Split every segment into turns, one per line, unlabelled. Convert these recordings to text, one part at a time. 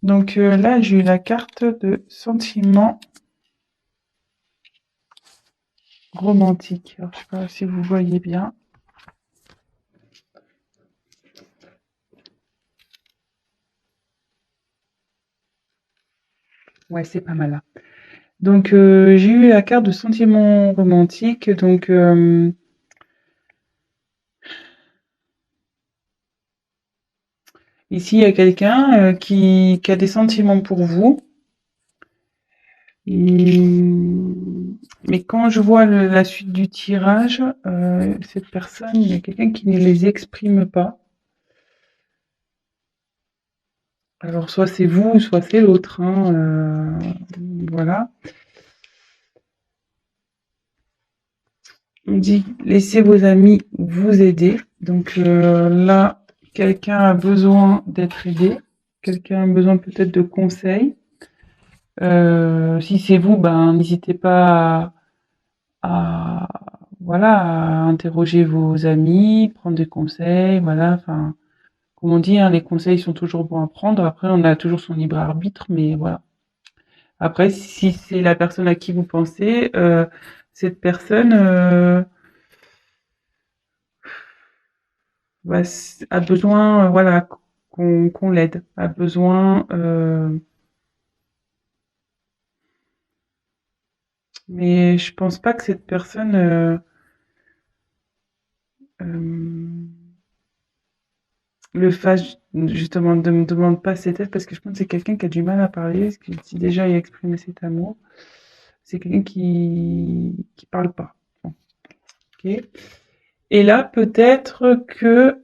Donc là, j'ai eu la carte de sentiment romantique. Alors, je sais pas si vous voyez bien. Ouais, c'est pas mal là. Donc j'ai eu la carte de sentiment romantique. Donc ici, il y a quelqu'un qui a des sentiments pour vous. Mais quand je vois la suite du tirage, cette personne, il y a quelqu'un qui ne les exprime pas. Alors soit c'est vous, soit c'est l'autre, hein, voilà. On dit laissez vos amis vous aider. Donc là, quelqu'un a besoin d'être aidé, quelqu'un a besoin peut-être de conseils. Si c'est vous, ben n'hésitez pas à voilà, à interroger vos amis, prendre des conseils, voilà, enfin, comme on dit, hein, les conseils sont toujours bons à prendre. Après, on a toujours son libre arbitre, mais voilà. Après, si c'est la personne à qui vous pensez, cette personne a besoin, voilà, qu'on l'aide, a besoin, mais je pense pas que cette personne euh, le fasse justement, ne me demande pas cette aide parce que je pense que c'est quelqu'un qui a du mal à parler, parce que si déjà il a exprimé cet amour, c'est quelqu'un qui parle pas. Bon, ok. Et là, peut-être que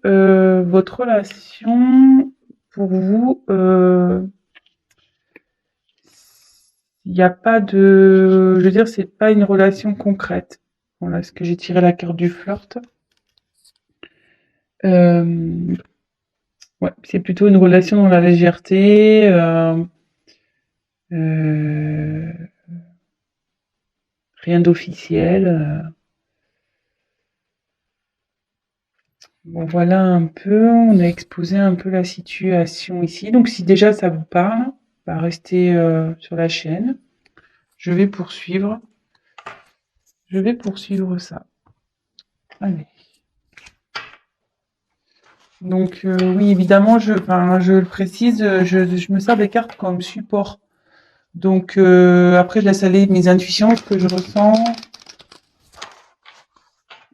votre relation, pour vous, il n'y a pas de, je veux dire, c'est pas une relation concrète. Voilà, ce que j'ai tiré la carte du flirt. Euh, ouais, c'est plutôt une relation dans la légèreté. Euh, rien d'officiel. Bon, voilà un peu, on a exposé un peu la situation ici. Donc si déjà ça vous parle, bah, restez sur la chaîne. Je vais poursuivre. Je vais poursuivre ça. Allez. Donc oui, évidemment, je le précise, je me sers des cartes comme support. Donc après, je laisse aller mes intuitions, ce que je ressens.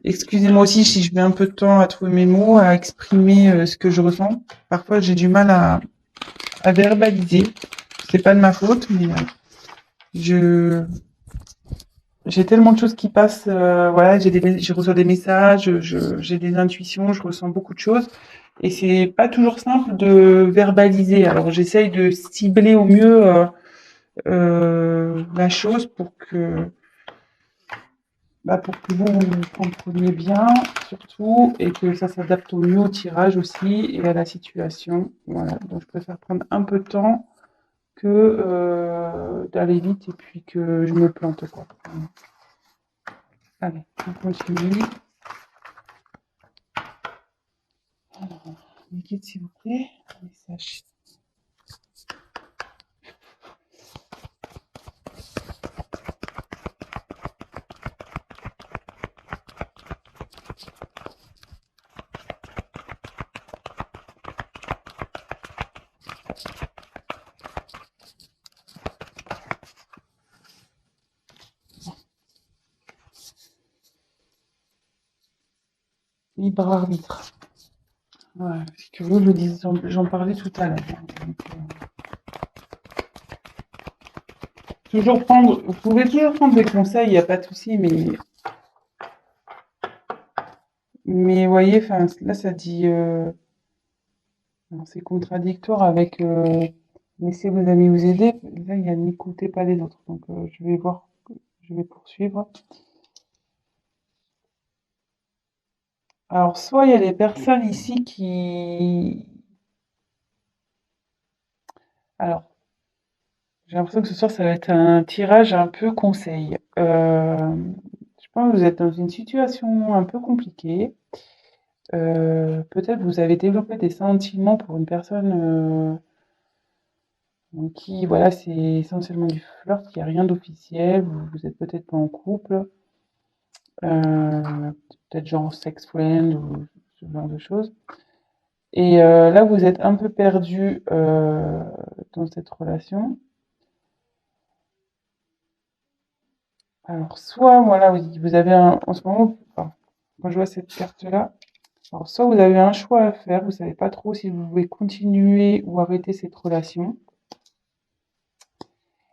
Excusez-moi aussi si je mets un peu de temps à trouver mes mots, à exprimer ce que je ressens. Parfois, j'ai du mal à verbaliser. C'est pas de ma faute, mais je j'ai tellement de choses qui passent. Voilà, je reçois des messages, j'ai des intuitions, je ressens beaucoup de choses, et c'est pas toujours simple de verbaliser. Alors j'essaye de cibler au mieux la chose pour que vous compreniez bien, surtout, et que ça s'adapte au mieux au tirage aussi et à la situation. Voilà, donc je préfère prendre un peu de temps que d'aller vite et puis que je me plante, quoi. Allez, on continue. Alors, mes guides, s'il vous plaît. Message. Libre arbitre. Ouais, si tu veux, j'en parlais tout à l'heure. Donc, vous pouvez toujours prendre des conseils, il n'y a pas de souci, mais voyez, enfin, là, ça dit, c'est contradictoire avec laissez vos amis vous aider. Là, il y a n'écoutez pas les autres. Donc, je vais voir, je vais poursuivre. Alors, soit il y a des personnes ici alors, j'ai l'impression que ce soir, ça va être un tirage un peu conseil. Je pense que vous êtes dans une situation un peu compliquée. Peut-être vous avez développé des sentiments pour une personne qui, voilà, c'est essentiellement du flirt, il n'y a rien d'officiel, vous êtes peut-être pas en couple, peut-être genre sex friend ou ce genre de choses. Et là, vous êtes un peu perdu dans cette relation. Alors, soit, voilà, vous avez en ce moment, enfin, quand je vois cette carte-là, alors soit vous avez un choix à faire, vous savez pas trop si vous voulez continuer ou arrêter cette relation.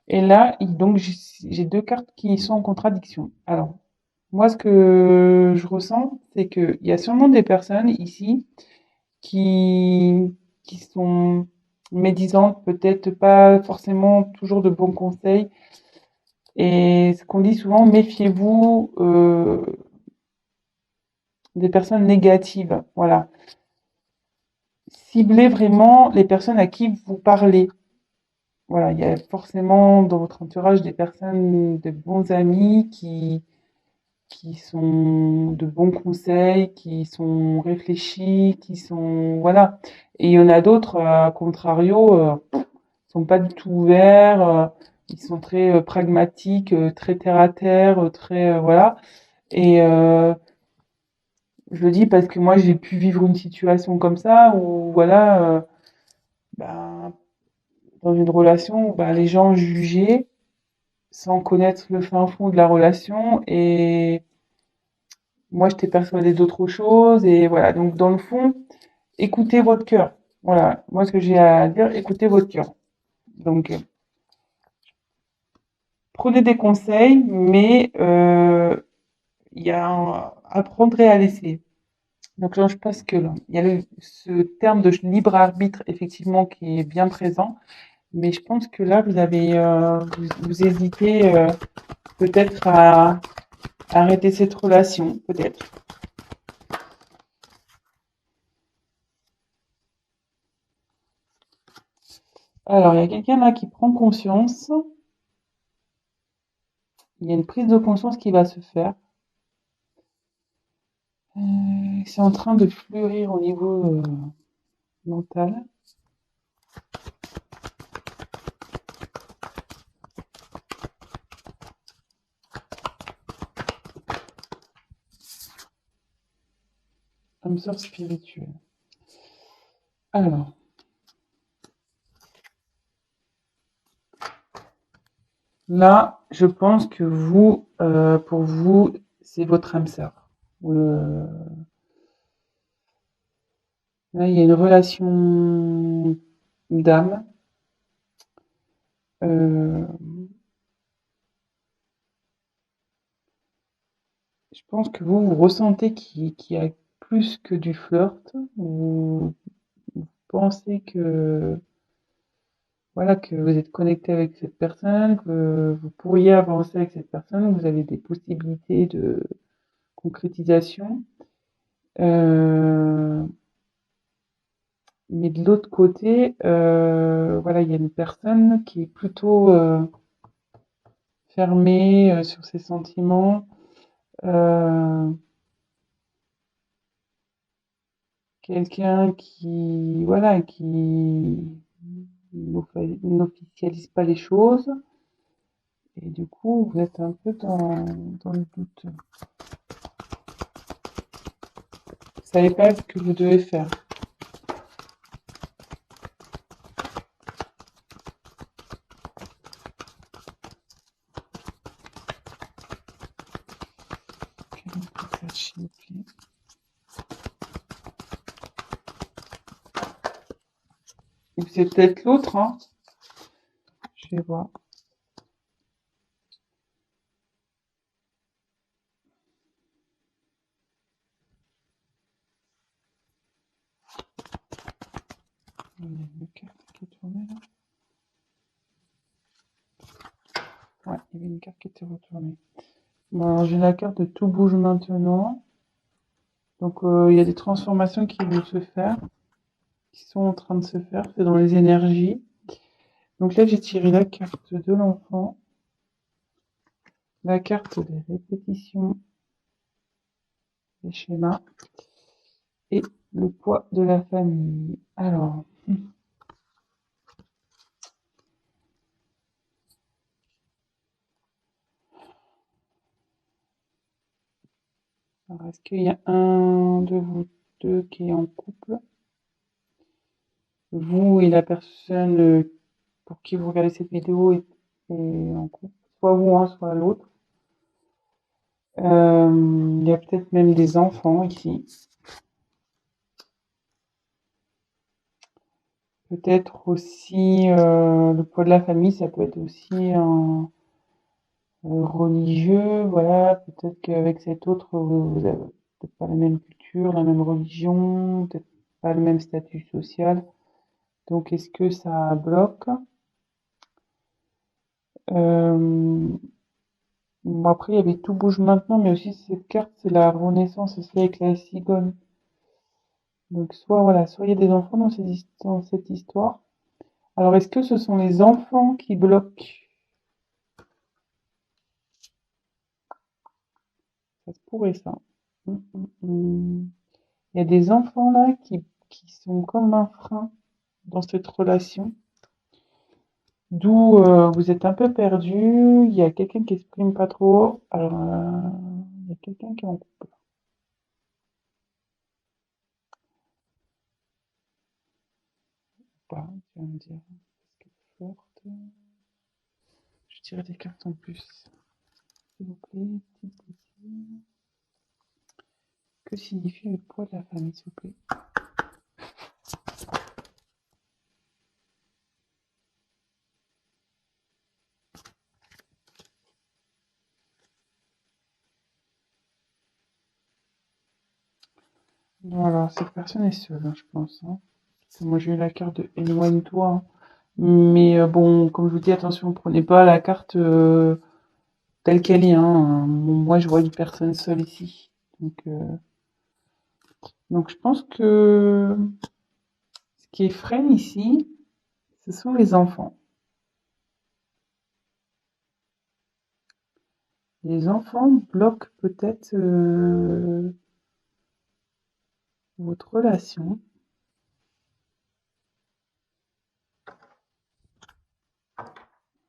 Et là, donc, j'ai deux cartes qui sont en contradiction. Alors, moi, ce que je ressens, c'est qu'il y a sûrement des personnes ici qui, qui sont médisantes, peut-être pas forcément toujours de bons conseils. Et ce qu'on dit souvent, méfiez-vous des personnes négatives. Voilà. Ciblez vraiment les personnes à qui vous parlez. Voilà, il y a forcément dans votre entourage des personnes, de bons amis qui sont de bons conseils, qui sont réfléchis, qui sont voilà. Et il y en a d'autres, à contrario, sont pas du tout ouverts, ils sont très pragmatiques, très terre à terre, très voilà. Et je le dis parce que moi j'ai pu vivre une situation comme ça où voilà, ben, dans une relation où ben, les gens jugeaient sans connaître le fin fond de la relation et moi j'étais persuadée d'autre chose et voilà. Donc dans le fond, écoutez votre cœur. Voilà, moi ce que j'ai à dire, écoutez votre cœur. Donc prenez des conseils, mais il y a apprendre et à laisser. Donc là, je pense que là, il y a ce terme de libre arbitre effectivement qui est bien présent, mais je pense que là, vous avez vous hésitez peut-être à arrêter cette relation, peut-être. Alors, il y a quelqu'un là qui prend conscience. Il y a une prise de conscience qui va se faire. C'est en train de fleurir au niveau mental. Âme sœur spirituelle. Alors, là, je pense que vous, pour vous, c'est votre âme sœur. Là, il y a une relation d'âme. Euh, je pense que vous ressentez qu'il y a plus que du flirt. Vous pensez que voilà que vous êtes connecté avec cette personne, que vous pourriez avancer avec cette personne, vous avez des possibilités de concrétisation. Euh, mais de l'autre côté, voilà, il y a une personne qui est plutôt fermée sur ses sentiments. Euh, Quelqu'un qui, voilà, qui n'officialise pas les choses. Et du coup, vous êtes un peu dans le doute. Vous savez pas ce que vous devez faire. Ou c'est peut-être l'autre, hein. Je vais voir. Il y a une carte qui est tournée là. Ouais, il y avait une carte qui était retournée. Bon, alors j'ai la carte de tout bouge maintenant. Donc il y a des transformations qui vont se faire, qui sont en train de se faire, c'est dans les énergies. Donc là j'ai tiré la carte de l'enfant, la carte des répétitions, des schémas, et le poids de la famille. Alors, est-ce qu'il y a un de vous deux qui est en couple? Vous et la personne pour qui vous regardez cette vidéo est en couple, soit vous, hein, soit l'autre. Il y a peut-être même des enfants ici. Peut-être aussi le poids de la famille, ça peut être aussi un religieux, voilà. Peut-être qu'avec cet autre, vous avez peut-être pas la même culture, la même religion, peut-être pas le même statut social. Donc, est-ce que ça bloque? Euh, Bon, après, il y avait Tout bouge maintenant, mais aussi cette carte, c'est la Renaissance aussi avec la cigogne. Donc, soit, voilà, soit il y a des enfants dans cette histoire. Alors, est-ce que ce sont les enfants qui bloquent? Ça se pourrait, ça. Hum, hum, hum. Il y a des enfants là qui sont comme un frein dans cette relation, d'où vous êtes un peu perdu. Il y a quelqu'un qui exprime pas trop. Alors, il y a quelqu'un qui est en couple. Pas, tu vas me dire. Est-ce qu'elle est forte? Je dirais des cartes en plus. S'il vous plaît, petite question. Que signifie le poids de la famille, s'il vous plaît? Voilà, cette personne est seule, hein, je pense, hein. Moi, j'ai eu la carte de éloigne-toi, hein. Mais bon, comme je vous dis, attention, prenez pas la carte telle qu'elle est, hein. Bon, moi, je vois une personne seule ici. Donc je pense que ce qui freine ici, ce sont les enfants. Les enfants bloquent peut-être votre relation.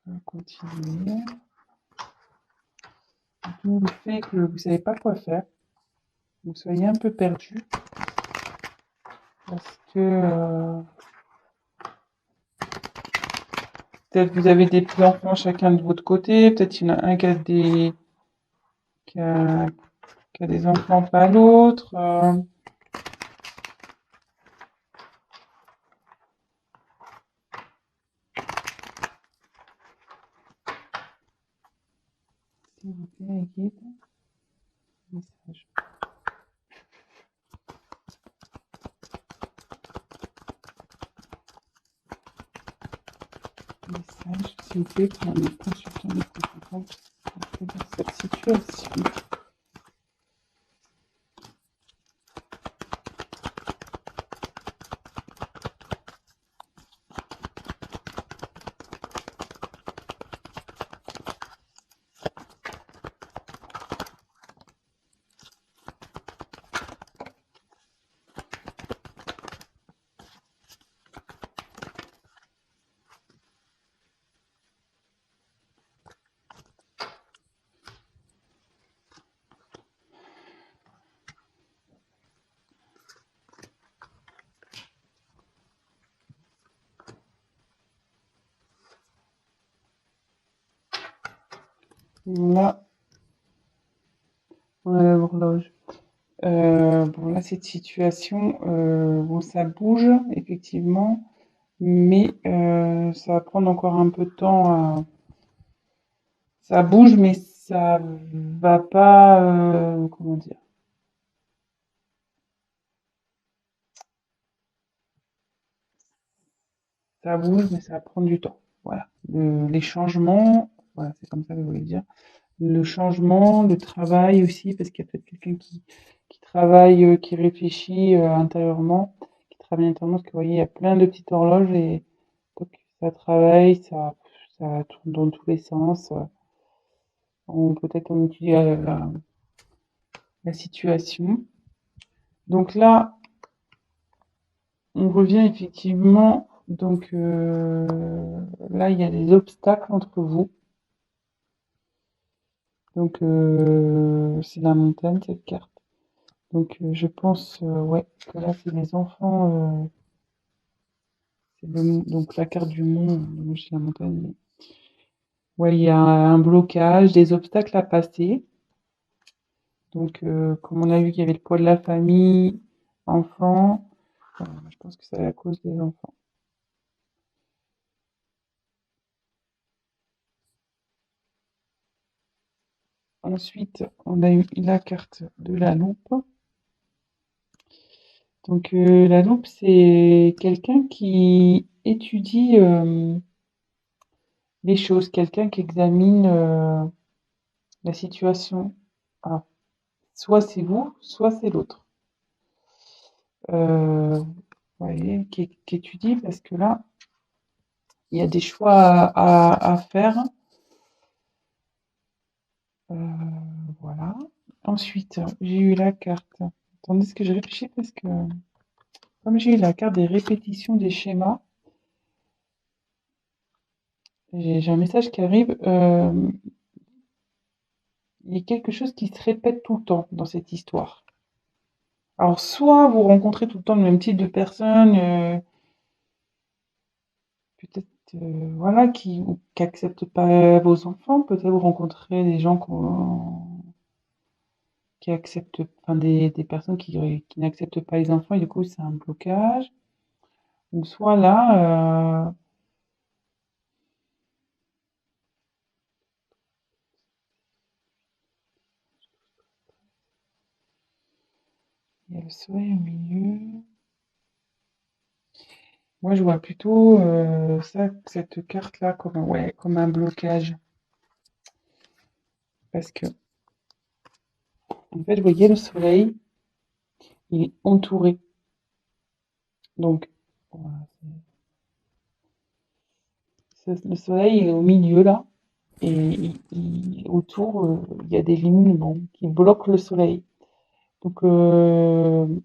On va continuer. D'où le fait que vous savez pas quoi faire. Vous soyez un peu perdu. Parce que peut-être vous avez des petits-enfants chacun de votre côté. Peut-être il y en a un qui a, qui a des enfants, pas l'autre. S'il vous plaît, guide. Message. Message, s'il vous plaît, pour les consultants des consultants dans cette situation. Là, on a l'horloge. Bon, là, cette situation, bon, ça bouge, effectivement, mais ça va prendre encore un peu de temps à... Ça bouge, mais ça va pas... comment dire? Ça bouge, mais ça va prendre du temps. Voilà. Les changements, voilà, c'est comme ça que je voulais dire. Le changement, le travail aussi, parce qu'il y a peut-être quelqu'un qui travaille, qui réfléchit intérieurement, qui travaille intérieurement, parce que vous voyez, il y a plein de petites horloges et donc ça travaille, ça tourne dans tous les sens. Peut-être on étudie la situation. Donc là, On revient effectivement, donc là, il y a des obstacles entre vous. Donc, c'est la montagne, cette carte. Donc, je pense, ouais, que là, c'est les enfants. Donc, la carte du monde, moi, je la montagne. Ouais, il y a un blocage, des obstacles à passer. Donc, comme on a vu qu'il y avait le poids de la famille, enfants, je pense que c'est à cause des enfants. Ensuite, on a eu la carte de la loupe. Donc, la loupe, c'est quelqu'un qui étudie les choses, quelqu'un qui examine la situation. Alors, soit c'est vous, soit c'est l'autre. Vous voyez, qui étudie parce que là, il y a des choix à faire. Euh, voilà. Ensuite, j'ai eu la carte. Attendez ce que je réfléchis parce que comme j'ai eu la carte des répétitions des schémas, j'ai un message qui arrive. Il y a quelque chose qui se répète tout le temps dans cette histoire. Alors, soit vous rencontrez tout le temps le même type de personne, peut-être, voilà, qui acceptent pas vos enfants. Peut-être vous rencontrez des gens qui acceptent, enfin des personnes qui n'acceptent pas les enfants et du coup c'est un blocage. Ou soit là, il y a le soleil au milieu. Moi, je vois plutôt cette carte-là comme, ouais, comme un blocage. Parce que, en fait, vous voyez, le soleil, il est entouré. Donc, voilà, le soleil il est au milieu là. Et autour, il y a des lignes bon, qui bloquent le soleil. Donc, je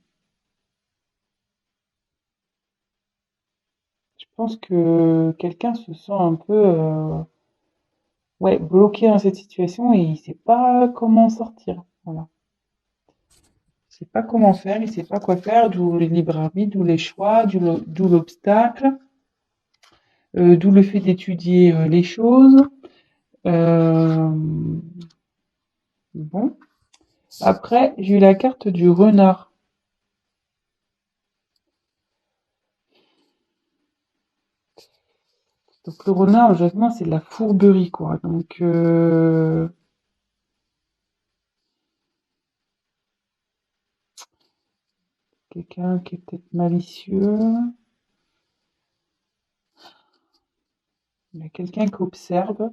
pense que quelqu'un se sent un peu ouais, bloqué dans cette situation et il sait pas comment sortir. Voilà. Il sait pas comment faire, il sait pas quoi faire, d'où le libre arbitre, d'où les choix, d'où l'obstacle, d'où le fait d'étudier les choses. Euh, bon. Après, j'ai eu la carte du renard. Donc le renard, logiquement, c'est de la fourberie, quoi. Donc quelqu'un qui est peut-être malicieux. Il y a quelqu'un qui observe.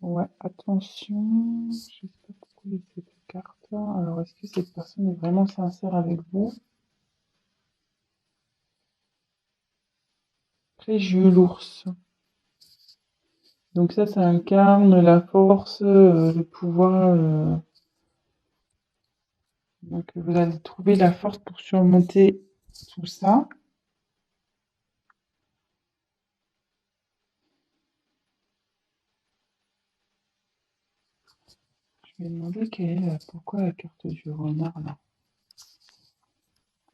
Ouais, attention. Je sais pas pourquoi il y a cette carte. Alors, est-ce que cette personne est vraiment sincère avec vous? Après, j'ai eu l'ours. Donc ça incarne la force, le pouvoir. Donc vous allez trouver la force pour surmonter tout ça. Je vais demander pourquoi la carte du renard là.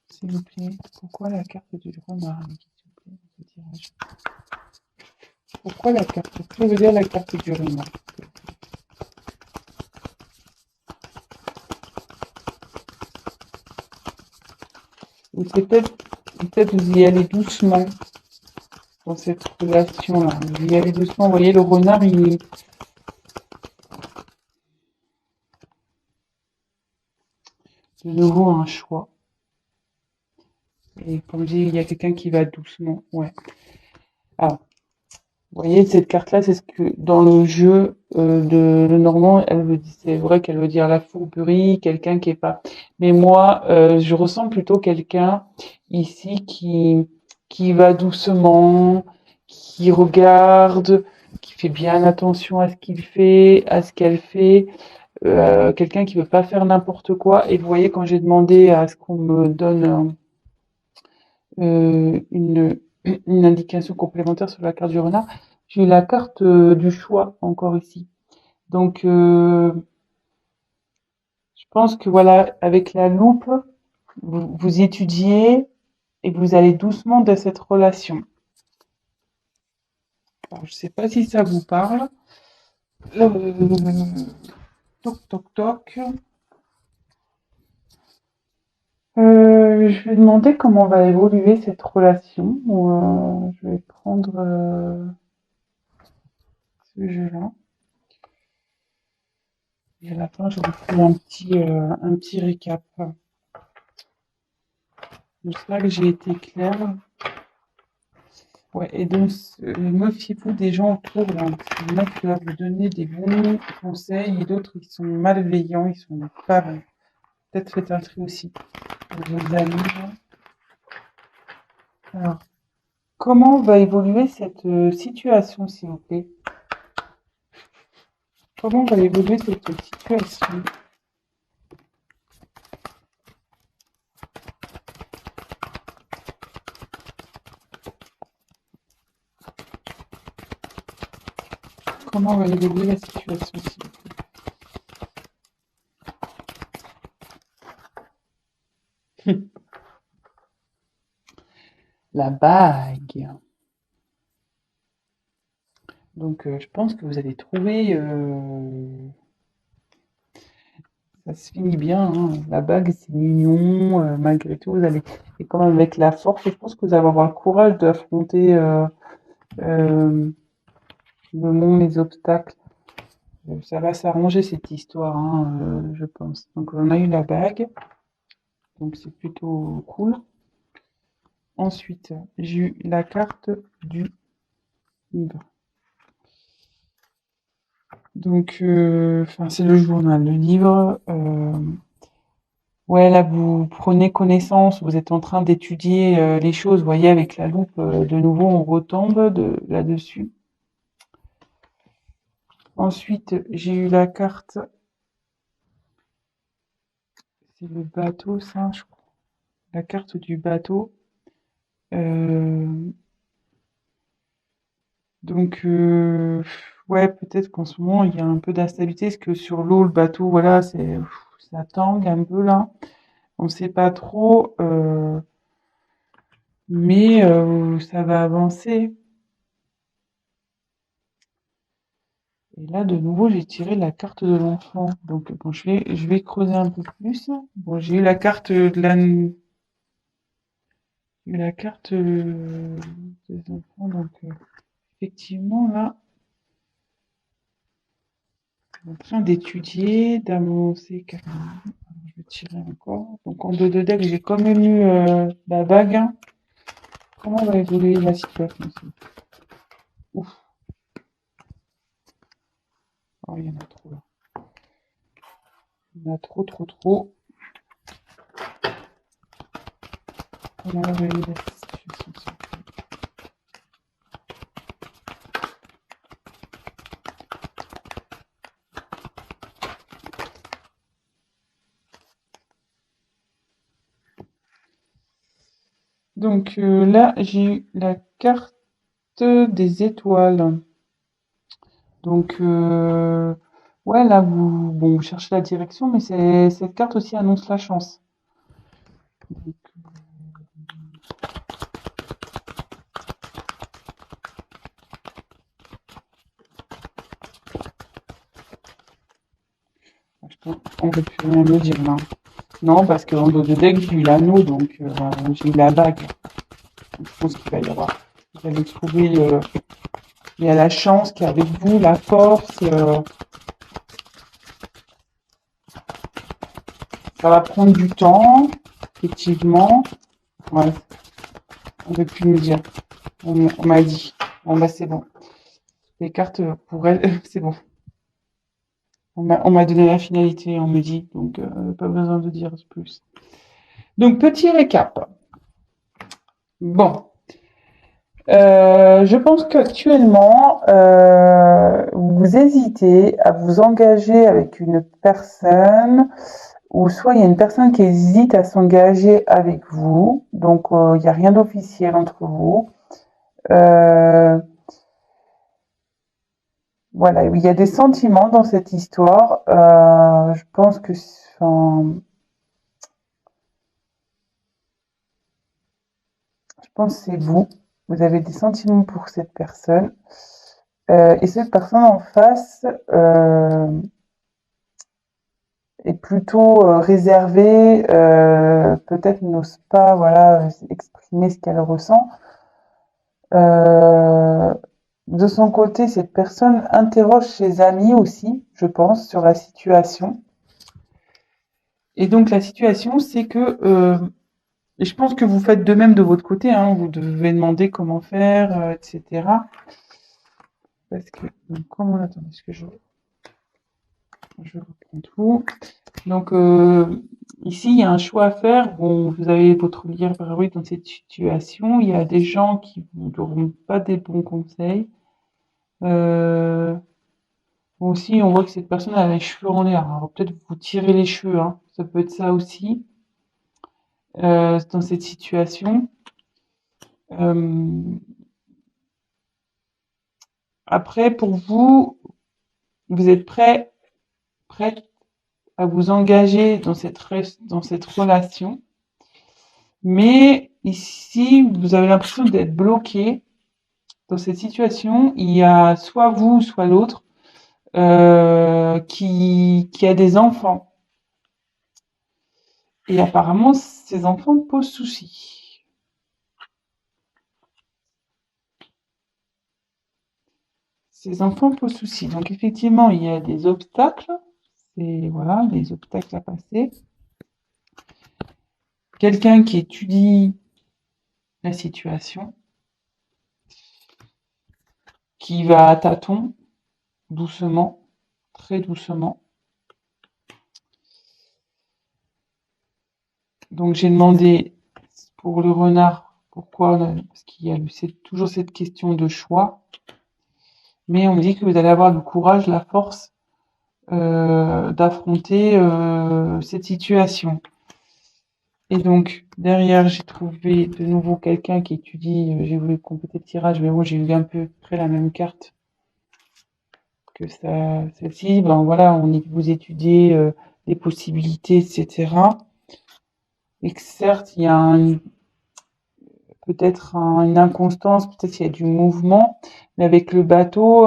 S'il vous plaît, pourquoi la carte du renard, s'il vous plaît, ce tirage. Pourquoi la carte? Que veut dire la carte du renard? Ou c'est peut-être vous y allez doucement dans cette relation-là. Vous y allez doucement. Vous voyez, le renard, il est de nouveau un choix. Et comme je dis, il y a quelqu'un qui va doucement. Ouais. Alors, Vous voyez, cette carte-là, c'est ce que dans le jeu de Normand, c'est vrai qu'elle veut dire la fourberie, quelqu'un qui est pas. Mais moi, je ressens plutôt quelqu'un ici qui va doucement, qui regarde, qui fait bien attention à ce qu'il fait, à ce qu'elle fait. Quelqu'un qui veut pas faire n'importe quoi. Et vous voyez, quand j'ai demandé à ce qu'on me donne une indication complémentaire sur la carte du renard, j'ai eu la carte du choix encore ici. Donc, je pense que voilà, avec la loupe, vous étudiez et vous allez doucement dans cette relation. Alors, je sais pas si ça vous parle. Toc, toc, toc. Je vais demander comment va évoluer cette relation. Je vais prendre ce jeu-là. Et à la fin, je vous fais un petit récap. J'espère que j'ai été claire. Ouais, et donc, méfiez-vous des gens autour, là. Parce qu'il y en a qui doivent vous donner des bons conseils et d'autres, ils sont malveillants, ils sont pas bons. Peut-être faites un tri aussi. Vos amis, là. Alors, comment va évoluer cette situation, s'il vous plaît? Comment va évoluer cette situation? Comment va évoluer la situation, s'il vous plaît? La bague. Donc, je pense que vous allez trouver. Ça se finit bien, hein. La bague, c'est mignon, malgré tout, vous allez. Et quand même avec la force, je pense que vous allez avoir le courage d'affronter euh, le monde, les obstacles. Ça va s'arranger cette histoire, hein, je pense. Donc, on a eu la bague, donc c'est plutôt cool. Ensuite, j'ai eu la carte du livre. Donc, c'est le journal, le livre. Ouais, là, vous prenez connaissance, vous êtes en train d'étudier les choses. Vous voyez, avec la loupe, de nouveau, on retombe là-dessus. Ensuite, j'ai eu la carte, c'est le bateau, ça, je crois. La carte du bateau. Euh, donc, ouais, peut-être qu'en ce moment, il y a un peu d'instabilité, parce que sur l'eau, le bateau, voilà, ça tangue un peu là. On ne sait pas trop, mais ça va avancer. Et là, de nouveau, j'ai tiré la carte de l'enfant. Donc, bon, je vais creuser un peu plus. Bon, j'ai eu la carte de la carte des enfants. Donc, effectivement, là, on est en train d'étudier, d'avancer carrément. Je vais tirer encore. Donc, en deux de deck, j'ai quand même eu la bague, hein. Comment va évoluer la situation ici? Ouf, oh, il y en a trop là. Il y en a trop, trop, trop. Comment va évoluer la situation ici? Donc là, j'ai eu la carte des étoiles. Donc, ouais, là, vous cherchez la direction, mais cette carte aussi annonce la chance. Donc, je pense qu'on peut plus rien me dire là. Non, parce qu'en dos de deck, j'ai eu l'anneau, donc j'ai eu la bague. Donc, je pense qu'il va y avoir. Vous allez trouver. Il y a la chance qui est avec vous, la force. Ça va prendre du temps, effectivement. Ouais, on ne peut plus me dire. On m'a dit. Bon, bah, c'est bon. Les cartes, pour elle, c'est bon. On m'a donné la finalité, on me dit, donc pas besoin de dire plus. Donc, petit récap. Bon, je pense qu'actuellement, vous hésitez à vous engager avec une personne, ou soit il y a une personne qui hésite à s'engager avec vous, donc il n'y a rien d'officiel entre vous. Euh, voilà, il y a des sentiments dans cette histoire. Je pense que, enfin, je pense que c'est vous. Vous avez des sentiments pour cette personne. Et cette personne en face est plutôt réservée, peut-être n'ose pas voilà, exprimer ce qu'elle ressent. Euh, de son côté, cette personne interroge ses amis aussi, je pense, sur la situation. Et donc la situation, c'est que, et je pense que vous faites de même de votre côté, hein, vous devez demander comment faire, etc. Parce que, donc, comment, attendez, est-ce que je reprends tout. Donc, ici, il y a un choix à faire. Bon, vous avez votre libre arbitre dans cette situation. Il y a des gens qui vous donneront pas des bons conseils. Euh, aussi, on voit que cette personne a les cheveux en l'air. Alors, peut-être vous tirez les cheveux, hein. Ça peut être ça aussi, dans cette situation. Euh, après, pour vous, vous êtes prête à vous engager dans cette relation. Mais ici, vous avez l'impression d'être bloqué dans cette situation. Il y a soit vous, soit l'autre qui a des enfants. Et apparemment, ces enfants posent souci. Ces enfants posent souci. Donc effectivement, il y a des obstacles. C'est voilà, des obstacles à passer. Quelqu'un qui étudie la situation, qui va à tâtons, doucement, très doucement. Donc j'ai demandé pour le renard pourquoi, parce qu'il y a toujours cette question de choix. Mais on me dit que vous allez avoir le courage, la force d'affronter cette situation. Et donc derrière, j'ai trouvé de nouveau quelqu'un qui étudie. J'ai voulu compléter le tirage, mais bon, j'ai eu un peu près la même carte que ça, celle-ci. Ben voilà, vous étudiez les possibilités, etc. Et que certes, il y a peut-être une inconstance, peut-être qu'il y a du mouvement, mais avec le bateau,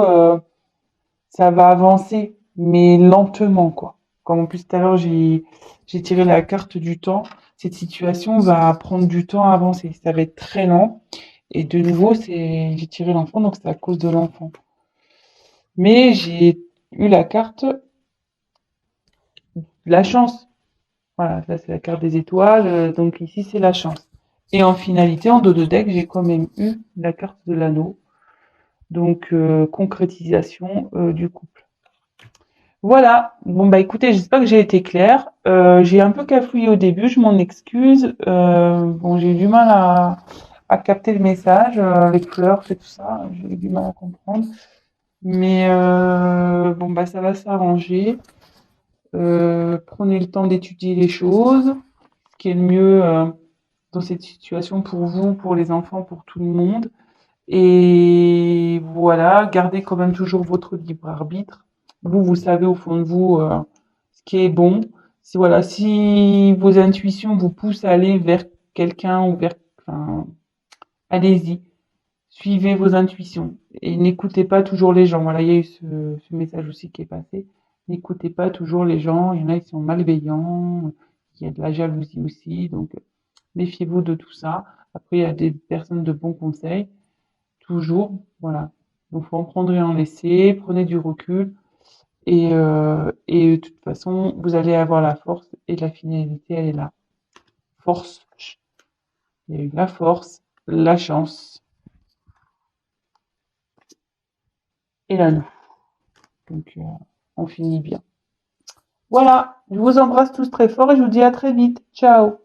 ça va avancer, mais lentement, quoi. Comme en plus tout à l'heure, j'ai tiré la carte du temps. Cette situation va prendre du temps à avancer. Ça va être très lent. Et de nouveau, j'ai tiré l'enfant, donc c'est à cause de l'enfant. Mais j'ai eu la carte de la chance. Voilà, là c'est la carte des étoiles, donc ici c'est la chance. Et en finalité, en dos de deck, j'ai quand même eu la carte de l'anneau, donc concrétisation du couple. Voilà. Bon bah écoutez, j'espère que j'ai été claire. J'ai un peu cafouillé au début, je m'en excuse. Bon, j'ai eu du mal à capter le message, les fleurs, c'est tout ça. J'ai eu du mal à comprendre. Mais bon bah ça va s'arranger. Prenez le temps d'étudier les choses, ce qui est le mieux dans cette situation pour vous, pour les enfants, pour tout le monde. Et voilà, gardez quand même toujours votre libre arbitre. Vous savez au fond de vous ce qui est bon. Si voilà, si vos intuitions vous poussent à aller vers quelqu'un ou vers, enfin, allez-y, suivez vos intuitions et n'écoutez pas toujours les gens. Voilà, il y a eu ce message aussi qui est passé. N'écoutez pas toujours les gens. Il y en a qui sont malveillants. Il y a de la jalousie aussi, donc méfiez-vous de tout ça. Après, il y a des personnes de bons conseils. Toujours, voilà. Donc, faut en prendre et en laisser, prenez du recul, et de toute façon, vous allez avoir la force et la finalité, elle est là. Force, il y a eu la force, la chance Et là, non. Donc, on finit bien. Voilà, je vous embrasse tous très fort et je vous dis à très vite. Ciao!